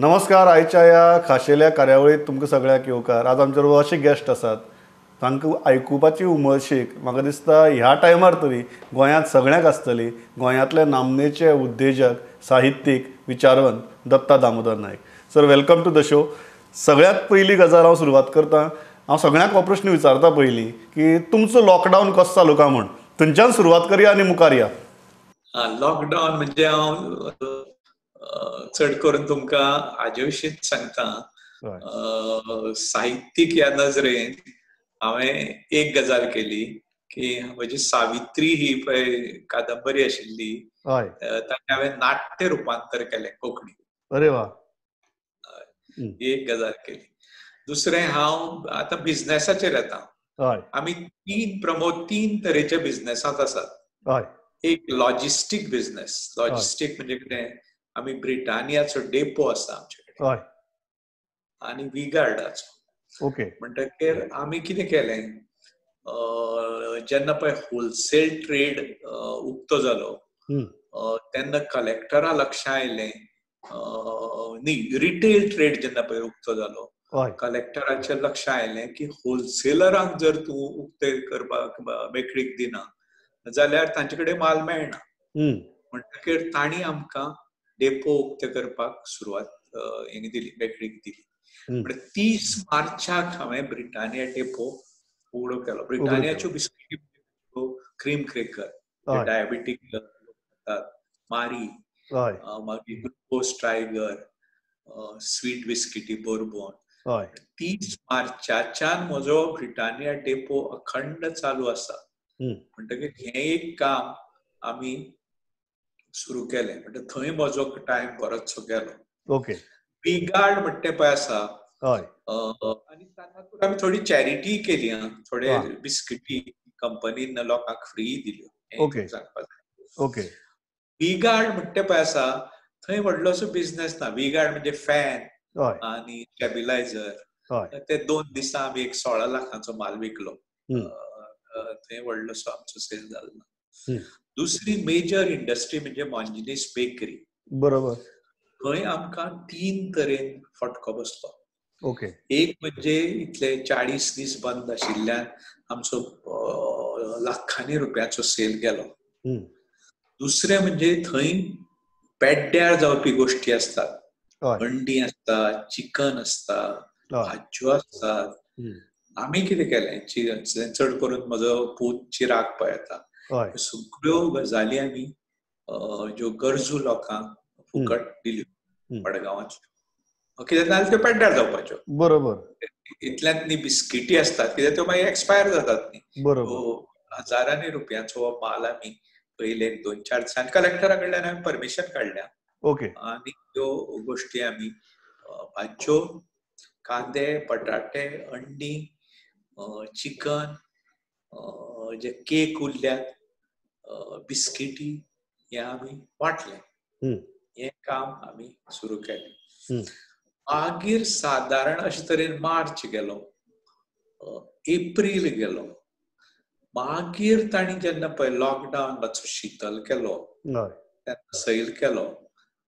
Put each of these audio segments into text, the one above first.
नमस्कार. आयच्या ह्या खाशेल्या कार्यावळीत तुमकां सगळ्याक येवकार. आज आमचे बरोबर असे गेस्ट आसात तांकां आयकुपाची उमळशीक म्हाका दिसता ह्या टायमार तरी गोंयांत सगळ्यांक आसतली. गोंयांतले नामनेचे उद्देजक, साहित्यीक, विचारवंत Datta Damodar Nayak. Sir, welcome to the show. सगळ्यात पयली गजाल हांव सुरवात करतां. हांव सगळ्यांक हो प्रश्न विचारता पयलीं की तुमचो लॉकडावन कसो चालू काय म्हण. थंयच्यान सुरवात करया आनी मुखार या. लॉकडावन म्हणजे हांव चड करून तुमकां हाजे विशींच सांगता. साहित्यीक ह्या नजरेन हांवें एक गजाल केली की म्हजी सावित्री ही पळय कादंबरी आशिल्ली, ताचें हांवें नाट्य रुपांतर केलें कोंकणी. अरे वा. एक गजाल केली. दुसरें, हांव आतां बिझनेसाचेर येता. आमी तीन तरेचे बिझनेसांत आसात. एक लॉजिस्टीक बिझनेस. लॉजिस्टीक म्हणजे कितें, आमी ब्रिटानियाचो डेपो आसा आमचे कडेन आनी वी गार्डाचो. म्हणटकीर आमी कितें केलें, जेन्ना पळय होलसेल ट्रेड उक्तो जालो तेन्ना कलेक्टरा लक्षांत आयलें, न्ही, रिटेल ट्रेड जेन्ना पळय उक्तो जालो, कलेक्टराचें लक्षांत आयलें की होलसेलरांक जर तूं उक्ते करपाक मेकळीक दिना जाल्यार तांचे कडेन माल मेळना. म्हणटकीर तांणी आमकां डेपो उक्ते करपाक सुरवात दिली, मेकळीक दिली. म्हणजे 30 मार्चाक हांवें ब्रिटानिया डेपो उगडो केलो. ब्रिटानियाच्यो बिस्किटी, क्रीम क्रेकर, डायबेटीक खातात, मारी, मागीर ग्लुकोज टायगर, स्वीट बिस्किटी बोरबॉन. 30 मार्चाच्यान म्हजो ब्रिटानिया डेपो अखंड चालू आसा. म्हणटकीर हें एक काम आमी सुरू केलें. म्हणजे थंय म्हजो टायम बरोचसो गेलो. वी गार्ड म्हणटा तें पळय आसा, आनी तातूंत आमी थोडी चॅरिटी केली. थोडे बिस्किटी कंपनीन लोकांक फ्री दिल्यो. वी गार्ड म्हणटा तें पळय आसा, थंय व्हडलोसो बिझनेस ना. वी गार्ड म्हणजे फॅन आनी स्टॅबिलायझर. ते 2 दिसां आमी एक 16 लाखांचो माल विकलो. थंय व्हडलोसो आमचो सेल जालो ना. दुसरी मेजर इंडस्ट्री म्हणजे मॉन्जिनीस बेकरी. बरोबर. थंय आमकां 3 तरेन फटको बसलो. एक म्हणजे इतले 40 दीस बंद आशिल्ल्यान आमचो लाखांनी रुपयाचो सेल गेलो. दुसरें म्हणजे थंय पेड्ड्यार जावपी गोश्टी आसतात. अंडी आसतात, चिकन आसता, भाज्यो आसतात. आमी कितें केलें, चड करून म्हजो पूत चिराग पळयता, सगळ्यो गजाली आमी ज्यो गरजू लोकांक फुकट दिल्यो मडगांवांच्यो. कित्याक नाजाल्यार त्यो पेड्ड्यार जावपाच्यो. बरोबर. इतल्यात न्ही बिस्किटी आसतात, कित्याक त्यो मागीर एक्सपायर जातात न्ही. हजारांनी रुपयांचो माल आमी पयले 2-4 दिसांनी कलेक्टरा कडल्यान हांवें परमिशन काडल्या. आनी त्यो गोश्टी आमी भाज्यो, कांदे, बटाटे, अंडी, चिकन, जे केक उरल्यात, बिस्किटी, हे आमी वाटले. हें काम आमी सुरू केलें. मागीर सादारण अशे तरेन मार्च गेलो, एप्रील गेलो. मागीर तांणी जेन्ना पळय लॉकडावन मातसो शिथल केलो, तेन्ना सैल केलो,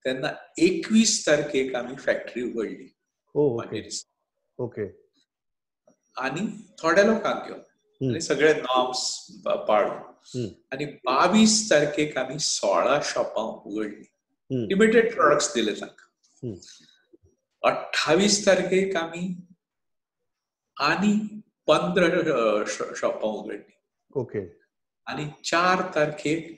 तेन्ना 21 तारखेक आमी फॅक्टरी उगडली. आनी थोड्या लोकांक घेवन आनी सगळे नॉर्म्स पाळून. आनी 22 तारखेक आमी 16 शॉपां उगडली. लिमिटेड प्रोडक्ट्स दिले तांकां. 28 तारखेक आमी आनी 15 शॉपां उगडली. आनी 4 तारखेक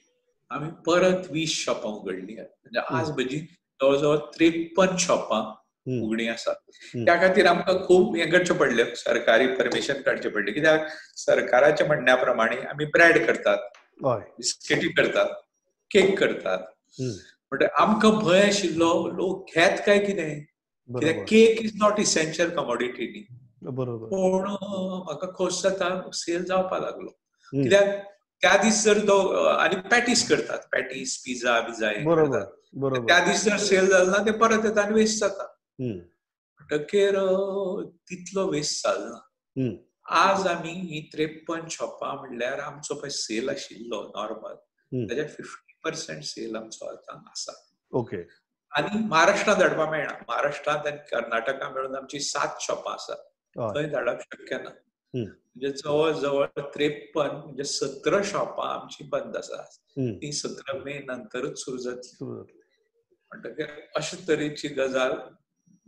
आमी परत 20 शॉपां उगडली. म्हणजे आज म्हजी जवळ 53 शॉपां उगडीं आसात. त्या खातीर आमकां खूब हें करचें पडलें, सरकारी परमिशन काडचें पडलें. कित्याक सरकाराच्या म्हणण्या प्रमाणे आमी ब्रेड करतात, बिस्किटी करतात, केक करतात. म्हणजे आमकां भंय आशिल्लो लोक घेत काय कितें, कित्याक cake is not essential commodity न्ही. पूण म्हाका खोस जाता सेल जावपाक लागलो. कित्याक त्या दीस जर तो आनी पॅटीस करतात, पॅटीस, पिझ्झा बिझा हे करतात. त्या दीस जर सेल जालो ना, ते परत येता आनी वेस्ट जाता. म्हणटकीर तितलो वेस्ट जालना. आज आमी ही 53 शॉपां म्हणल्यार आमचो पळय सेल आशिल्लो नॉर्मल, ताच्या 50% सेल आमचो आतां आसा. आनी महाराष्ट्रांत धाडपाक मेळना. महाराष्ट्रांत आनी कर्नाटका मेळून आमची 7 शॉपां आसात. थंय धाडप शक्य ना. म्हणजे जवळ जवळ 53 म्हणजे 17 शॉपां आमची बंद आसात. ती 17 मे नंतरच सुरू जातली. म्हणटकीर अशे तरेची गजाल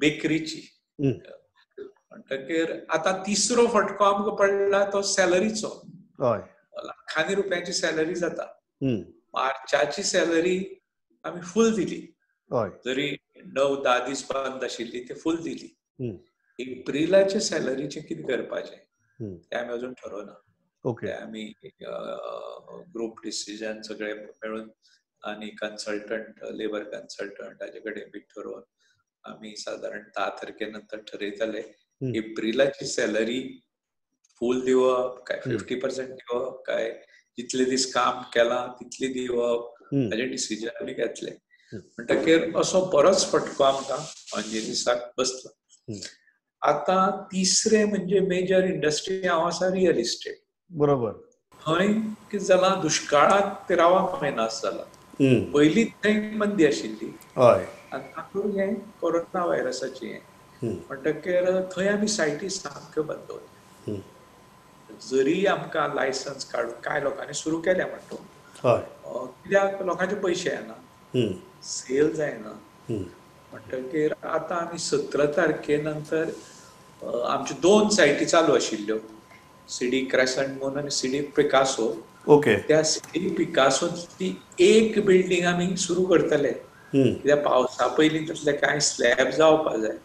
बेकरीची. म्हणटकीर आतां तिसरो फटको आमकां पडला तो सॅलरीचो. लाखांनी रुपयांची सॅलरी जाता. मार्चाची सॅलरी आमी फूल दिली. जरी 9-10 दीस बंद आशिल्ली ती फूल दिली. एप्रिलाचे सॅलरीचे कितें करपाचें तें आमी अजून ठरोवना. ते आमी ग्रुप डिसिजन सगळे मेळून आनी कन्सल्टंट, लेबर कन्सल्टंट हाजे कडेन बी ठरोवन आमी सादारण 10 तारखे नंतर ठरयतले एप्रिलाची सॅलरी फूल दिवप काय 50% दिवप काय जितले दीस काम केलां तितले दिवप हाजे डिसिजन आमी घेतले. म्हणटकीर असो बरोच फटको आमकां अंयशी दिसाक बसलो. आतां तिसरे म्हणजे मेजर इंडस्ट्री हांव आसा रियल इस्टेट. बरोबर. थंय कितें जालां, दुश्काळांत ते रावप मेनास जाला. पयलीं थंय मंदी आशिल्ली आनी तातूंत हें कोरोना व्हायरसाचें हें म्हणटकीर थंय आमी सायटी सामक्यो बंद दवरल्यो. जरी आमकां लायसन्स काडून कांय लोकांनी सुरू केल्या म्हणटा, कित्याक लोकांचे पयशे येना, सेल जायना. म्हणटकीर आतां आमी 17 तारखे नंतर आमच्यो 2 सायटी चालू आशिल्ल्यो, सिडी क्रेसंट म्हणून आनी सिडी पिकासो. त्या सिडी पिकासोंतली एक बिल्डींग आमी सुरू करतले, कित्याक पावसा पयलीं तातले कांय स्लॅब जावपाक जाय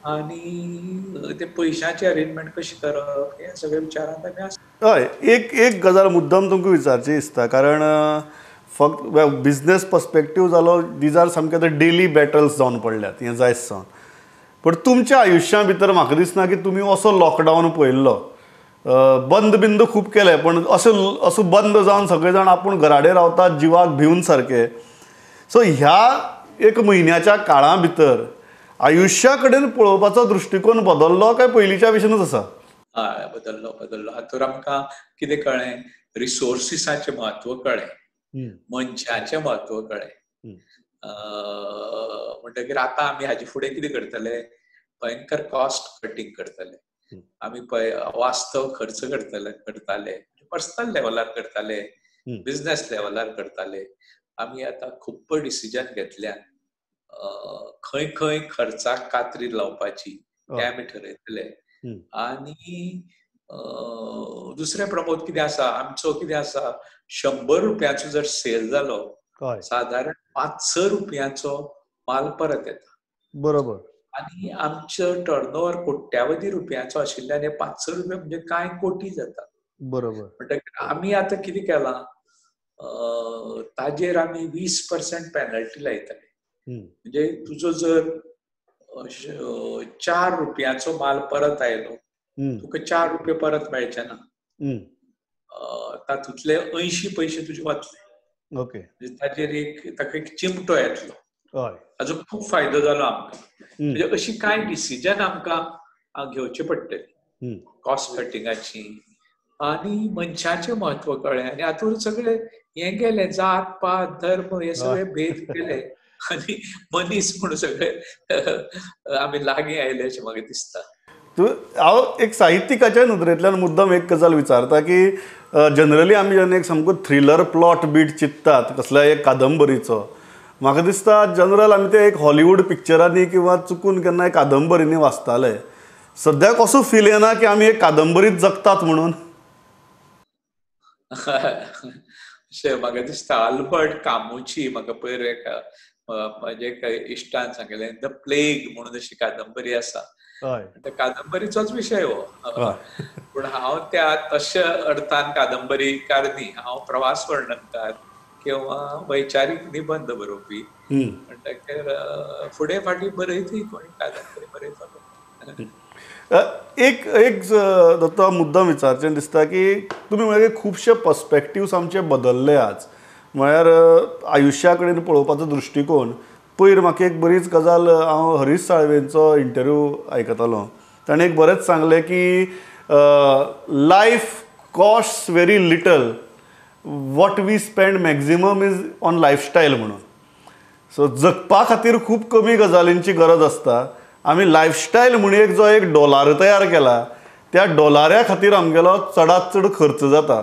आनी ते पयशांची अरेंजमेंट कशी करप हे सगळे विचारांत आमी आसा. हय, एक गजाल मुद्दम तुमकां विचारची दिसता, कारण फक्त बिझनेस पर्स्पेक्टीव जालो, दीज आर सामके आतां डेली बॅटल्स जावन पडल्यात हें जायच सावन. पण तुमच्या आयुश्या भितर म्हाका दिसना की तुमी असो लॉकडावन पळयल्लो. बंद बिंद खूब केले, पण असो बंद जावन सगळे जाण आपूण घराडेर रावतात जिवाक भिवन सारके. सो ह्या 1 म्हयन्याच्या काळा भितर आयुश्या कडेन पळोवपाचो दृश्टिकोन बदल्लो काय पयलींच्या भशेनूच आसा? हय, बदल्लो. हातूंत आमकां कितें कळ्ळें, रिसोर्सिसाचें म्हत्व कळ्ळें, मनशाचें म्हत्व कळ्ळें. म्हणटकीर आतां आमी हाजे फुडें कितें करतले, भयंकर कॉस्ट कटींग करतले. आमी पळय वास्तव खर्च करताले, पर्सनल लेवलार करताले, बिझनेस लेवलार करताले. आमी आतां खूब डिसिजन घेतल्यात. खंय खंय खर्चाक कात्री लावपाची तें आमी ठरयतले. आनी दुसरें प्रमोद कितें आसा, आमचो कितें आसा, 100 रुपयाचो जर सेल जालो, सादारण 500 रुपयाचो माल परत येता. बरोबर. आनी आमचो टर्नओवर कोट्यावधी रुपयाचो आशिल्ल्यान हे 500 रुपया म्हणजे कांय कोटी जाता. बरोबर. म्हणटकीर आमी आतां कितें केलां, ताजेर आमी 20% पेनल्टी लायतले. म्हणजे तुजो जर 4 रुपयाचो माल परत आयलो, तुका 4 रुपये परत मेळचे ना. तातूंतले 80 पयशे तुजे वतले. म्हणजे ताजेर ताका एक चिमटो येतलो. हाजो खूब फायदो जालो आमकां. म्हणजे अशी कांय डिसिजन आमकां घेवची पडटली कॉस्ट कटिंगाची. आनी मनशाचें म्हत्व कळ्ळें आनी हातूंत सगळे हें गेलें, जात पात धर्म हे सगळे भेद केले आनी मनीस म्हूण सगळे आमी लागीं आयले अशें म्हाका दिसता. हांव एक साहित्यिकाच्या नदरेंतल्यान मुद्दम एक गजाल विचारता की जनरली आमी जेन्ना एक सामको थ्रिलर प्लॉट बीट चिंततात कसल्याय एक कादंबरीचो, म्हाका दिसता जनरल आमी ते एक हॉलिवूड पिक्चरांनी किंवा चुकून केन्नाय कादंबरींनी वाचताले. सद्याक असो फील येना की आमी एक कादंबरीत जगतात म्हणून? अशें म्हाका दिसता. आल्बर्ट कामुची म्हाका पयर म्हाजे एका इश्टान सांगलें, द प्लेग म्हणून अशी कादंबरी आसा. त्या कादंबरीचोच विशय हो. पूण हांव त्या तशा अर्थान कादंबरीकार न्ही, हांव प्रवास वर्णनकार किंवा वैचारीक निबंध बरोवपी. म्हणटकीर फुडें फाटीं बरयतय कोणी कादंबरी बरयतलो. एक दत्ता मुद्दम विचारचें दिसता की तुमी म्हळ्यार खुबशे पर्स्पेक्टिव्स आमचे बदलले आज. म्हळ्यार आयुश्या कडेन पळोवपाचो दृश्टिकोन. पयर म्हाका एक बरीच गजाल, हांव हरीश साळवेंचो इंटरव्यू आयकतालो, ताणें एक बरेंच सांगलें की life costs very little, what we spend maximum is on lifestyle म्हणून. सो जगपा खातीर खूब कमी गजालींची गरज आसता. आमी लायफस्टायल म्हणून जो एक डॉलर तयार केला, त्या डॉलरा खातीर आमगेलो चडांत चड खर्च जाता.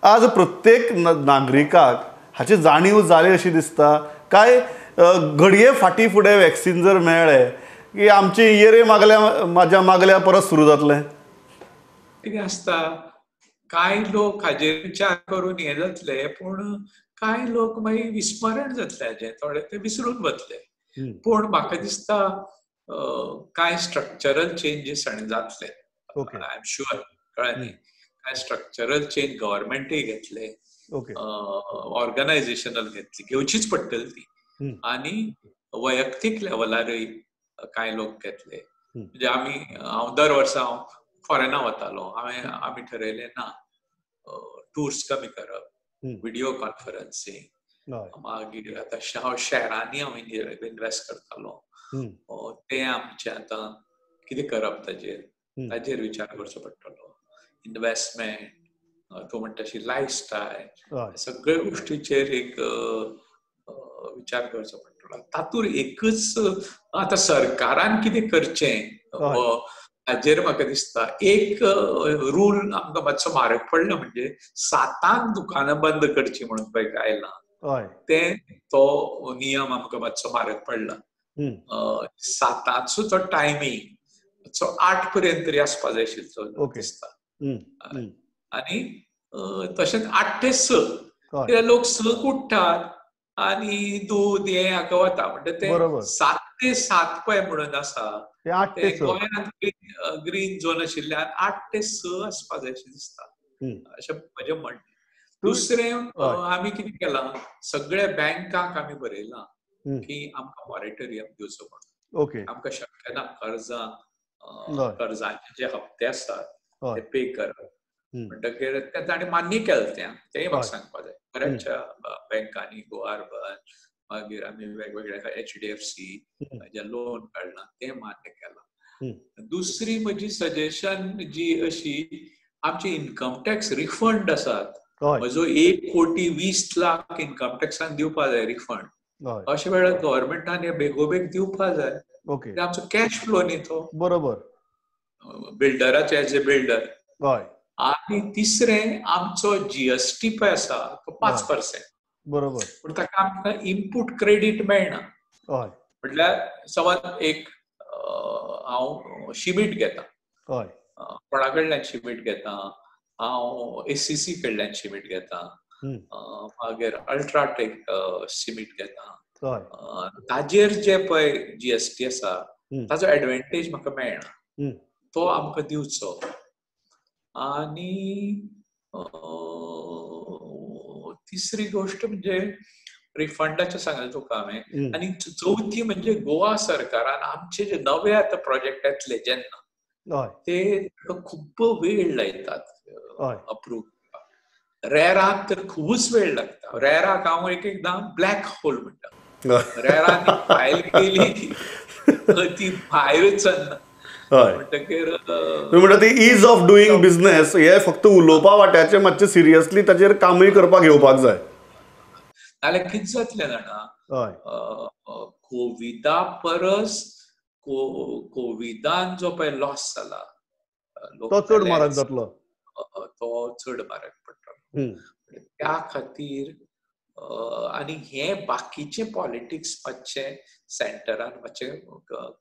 आज प्रत्येक नागरिकाक हाची जाणीव जाली अशी दिसता काय घडये फाटी फुडें वॅक्सीन जर मेळ्ळें की आमचे इयरे म्हाज्या मागल्या परत सुरू जातलें. कितें आसता, कांय लोक हाजेर विचार करून हे जातले, पूण कांय लोक मागीर विस्मरण जातले हाजें, थोडे ते विसरून वतले. पूण म्हाका दिसता कांय स्ट्रक्चरल चेंजीस आनी जातले. आय एम शुअर, कळ्ळें न्ही. कांय स्ट्रक्चरल चेंज गव्हर्मेंटूय घेतले, ऑर्गनायझेशनल घेवचीच पडटली ती, आनी वैयक्तीक लेवलारूय कांय लोक घेतले. म्हणजे हांव दर वर्सा फॉरेना वतालो, आमी ठरयलें ना टूर्स कमी करप, व्हिडिओ कॉन्फरन्सिंग, मागीर आतां हांव शेअरांनी इन्वेस्ट करतालो, तें आमचें आतां कितें करप ताजेर विचार करचो पडटलो. इन्वेस्टमेंट, तूं म्हणटा तशी लायफस्टायल, सगळ्या गोश्टीचेर एक विचार करचो पडटलो. तातूंत एकच आतां सरकारान कितें करचें हाजेर म्हाका दिसता एक रूल आमकां मातसो म्हारग पडला, म्हणजे 7:00 दुकानां बंद करची म्हणून पळय आयलां, तो नियम आमकां मातसो म्हारग पडला. 7:00चो तो टायमींग मातसो 8 पर्यंत तरी आसपा जाय आशिल्लो दिसता. आनी तशेंच 8 ते 6 कित्याक लोक 6क उठ्ठात आनी दूद हें हाका वता, म्हणजे ते 7 ते 7 पळय म्हणून आसा ते गोंयांत ग्रीन झोन आशिल्ल्यान 8 ते 6 आसपा जाय अशें दिसता, अशें म्हजें म्हणणें. दुसरें आमी कितें केलां, सगळ्या बँकांक आमी बरयलां की आमकां मॉरेटोरियम दिवचो म्हणून. आमकां शक्य ना कर्जाचे जे हप्ते आसात ते पे करप. म्हणटकीर तांणी मान्य केलें तेंय म्हाका सांगपा जाय. बऱ्याचशा बँकांनी, गोवा अर्बन, मागीर आमी वेगवेगळ्या HDFC जे लोन काडलां तें मान्य केलां. दुसरी म्हजी सजेशन जी अशी, आमचे इन्कम टॅक्स रिफंड आसात, म्हजो 1,20,00,000 इन्कम टॅक्सान दिवपा जाय रिफंड, अशे वेळार गव्हर्मेंटान हे बेगोबेग दिवपा जाय. आमचो कॅश फ्लो न्ही तो, बरोबर, बिल्डराचे एज ए बिल्डर. आनी तिसरें, आमचो GST पळय आसा तो 5%, बरोबर, पूण ताका आमकां इनपूट क्रेडीट मेळना. म्हटल्यार समज एक हांव शिमीट घेता, कोणा कडल्यान शिमीट घेता, हांव ACC कडल्यान शिमीट घेता, मागीर अल्ट्राटेक शिमीट घेता, ताजेर जे पळय GST आसा ताजो एडवांटेज म्हाका मेळना, तो आमकां दिवचो. आनी तिसरी गोष्ट म्हणजे रिफंडाचें सांगलें तुका हांवें. आनी चवथी म्हणजे गोवा सरकारान आमचे जे नवे आतां प्रोजेक्ट येतले जेन्ना, ते खूब वेळ लायतात अप्रूव्ह करपाक. रेराक तर खुबूच वेळ लागता. रेराक हांव एकदां ब्लॅक होल म्हणटा, रेरान फायल केली ती भायरच सरना. म्हणटा ती इज ऑफ डुईंग बिझनेस, हे फक्त उलोवपा वाट्याचे मातशें सिरियसली ताजेर कामूय करपाक येवपाक जाय. नाल्यार कितें जातलें जाणा, कोविडा परस कोविडान जो पळय लॉस जाला तो चड म्हारग जातलो, तो चड म्हारग पडटलो. त्या खातीर आनी हे बाकीचे पॉलिटिक्स मातशें सेंटरान मातशें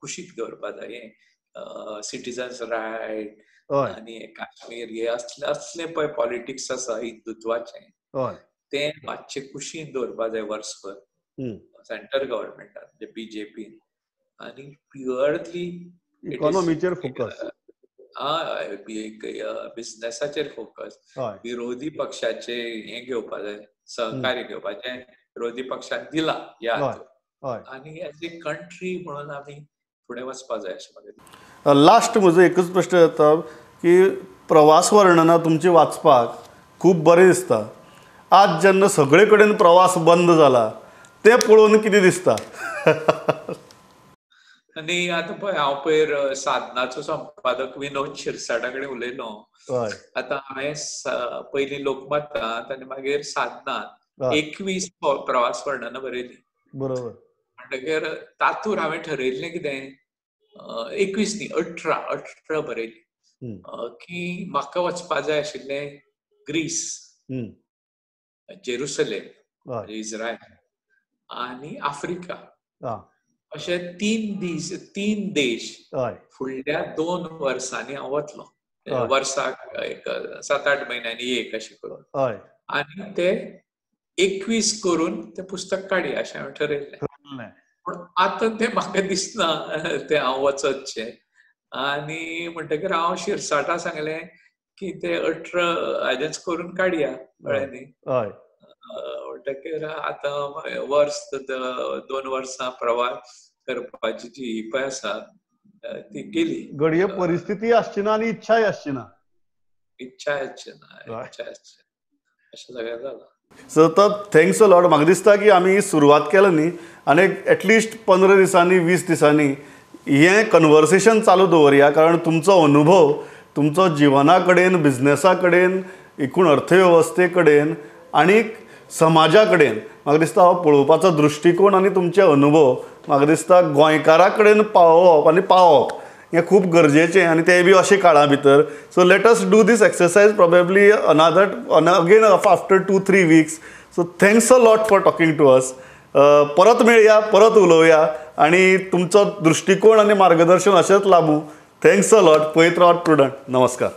कुशीक दवरपा जाय. सिटीजन्स रायट आनी काश्मीर हे असले पळय पॉलिटिक्स आसा हिंदुत्वाचें, तें मातशें कुशीन दवरपा जाय वर्सभर सेंट्रल गव्हर्मेंटान, म्हणजे BJPन. आनी प्युअरली इकॉनॉमीचेर फोकस, बिझनेसाचेर फोकस, विरोधी पक्षाचे हे घेवपा जाय, सहकार्य घेवपाचें विरोधी पक्षान दिलां याद, आनी एज ए कंट्री म्हणून आमी फुडें वचपा जाय अशें म्हाका दिसता. लास्ट म्हजो एकच प्रश्न येता की प्रवास वर्णनां तुमची वाचपाक खूब बरें दिसता. आज जेन्ना सगळे कडेन प्रवास बंद जाला तें पळोवन कितें दिसता? आनी आतां पळय, हांव पयर साधनाचो संपादक विनोद शिरसाटा कडेन उलयलो. आतां हांवें पयलीं लोकमतात आनी मागीर साधनांत 21 प्रवास वर्णनां बरयलीं. बरोबर. म्हणटकीर तातूंत हांवें ठरयल्लें कितें 21 न्ही 18 बरयली की म्हाका वचपाक जाय आशिल्लें ग्रीस, जेरुसलेम इस्रायल आनी आफ्रिका अशे 3 देश फुडल्या 2 वर्सांनी हांव वतलों. वर्साक एक 7-8 म्हयन्यांनी एक अशें करून आनी ते 21 करून ते पुस्तक काडया अशें हांवें ठरयल्लें. पूण आतां तें म्हाका दिसना तें हांव वचतशें. आनी म्हणटकीर हांव शिरसाटां सांगलें की ते 18 हाजेंच करून काडया, कळ्ळें न्ही. म्हणटकीर आतां वर्स 2 वर्सां प्रवास करपाची जी ही पळय आसा ती गेली. घडये परिस्थिती आसची ना आनी इच्छाय आसची ना. इच्छाय आसची ना अशें सगळें जालां. सतत थँक्स अ लॉट. म्हाका दिसता की आमी सुरवात केला न्ही आनी एटलिस्ट 15 दिसांनी 20 दिसांनी हें कन्वर्सेशन चालू दवरया, कारण तुमचो अनुभव तुमचो जिवना कडेन, बिझनेसा कडेन, एकूण अर्थवेवस्थे कडेन आनीक समाजा कडेन म्हाका दिसता हो पळोवपाचो दृश्टीकोन आनी तुमचे अनुभव म्हाका दिसता गोंयकारा कडेन पावोवप आनी पावप हें खूब गरजेचें, आनी तें बी अशें काळा भितर. So let us do this exercise probably again after 2-3 weeks. So thanks a lot for talking to us. परत मेळया, परत उलोवया आनी तुमचो दृश्टीकोन आनी मार्गदर्शन अशेंच लाभूं. Thanks a lot. पळयत रावात प्रुडंट. नमस्कार.